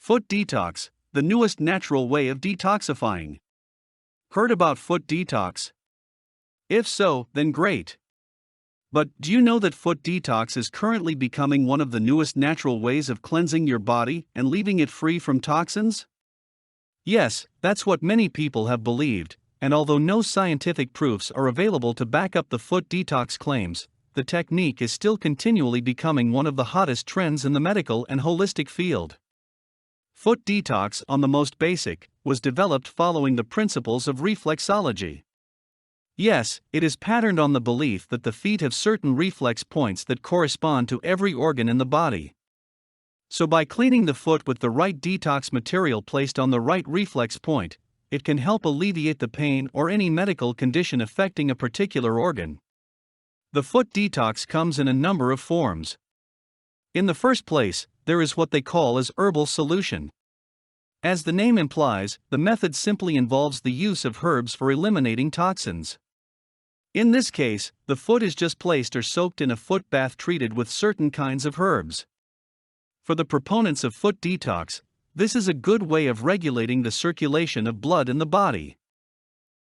Foot detox, the newest natural way of detoxifying. Heard about foot detox? If so, then great. But do you know that foot detox is currently becoming one of the newest natural ways of cleansing your body and leaving it free from toxins? Yes, that's what many people have believed, and although no scientific proofs are available to back up the foot detox claims, the technique is still continually becoming one of the hottest trends in the medical and holistic field. Foot detox, on the most basic, was developed following the principles of reflexology. Yes, it is patterned on the belief that the feet have certain reflex points that correspond to every organ in the body. So by cleaning the foot with the right detox material placed on the right reflex point, it can help alleviate the pain or any medical condition affecting a particular organ. The foot detox comes in a number of forms. In the first place, there is what they call as herbal solution. As the name implies, the method simply involves the use of herbs for eliminating toxins. In this case, the foot is just placed or soaked in a foot bath treated with certain kinds of herbs. For the proponents of foot detox, this is a good way of regulating the circulation of blood in the body.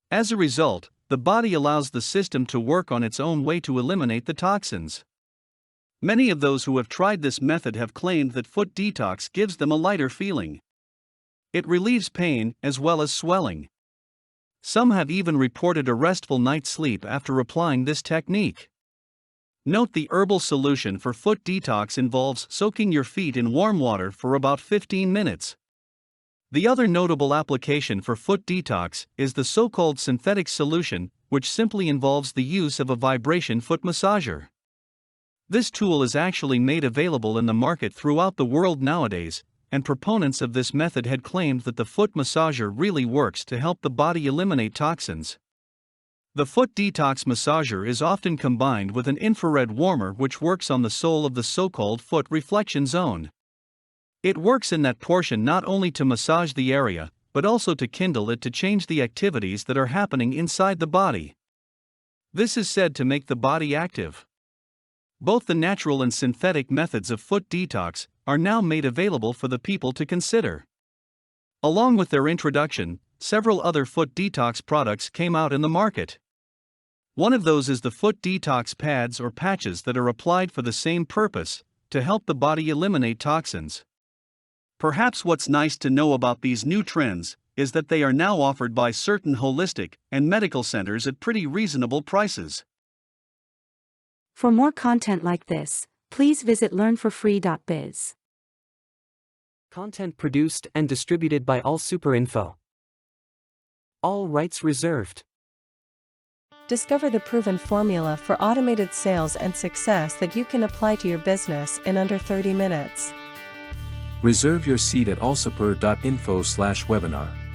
As a result, the body allows the system to work on its own way to eliminate the toxins. Many of those who have tried this method have claimed that foot detox gives them a lighter feeling. It relieves pain as well as swelling. Some have even reported a restful night's sleep after applying this technique. Note the herbal solution for foot detox involves soaking your feet in warm water for about 15 minutes. The other notable application for foot detox is the so-called synthetic solution, which simply involves the use of a vibration foot massager. This tool is actually made available in the market throughout the world nowadays, and proponents of this method had claimed that the foot massager really works to help the body eliminate toxins. The foot detox massager is often combined with an infrared warmer which works on the sole of the so-called foot reflection zone. It works in that portion not only to massage the area, but also to kindle it to change the activities that are happening inside the body. This is said to make the body active. Both the natural and synthetic methods of foot detox are now made available for the people to consider. Along with their introduction, several other foot detox products came out in the market. One of those is the foot detox pads or patches that are applied for the same purpose, to help the body eliminate toxins. Perhaps what's nice to know about these new trends is that they are now offered by certain holistic and medical centers at pretty reasonable prices. For more content like this, please visit learnforfree.biz. Content produced and distributed by AllSuperInfo. All rights reserved. Discover the proven formula for automated sales and success that you can apply to your business in under 30 minutes. Reserve your seat at allsuper.info/webinar.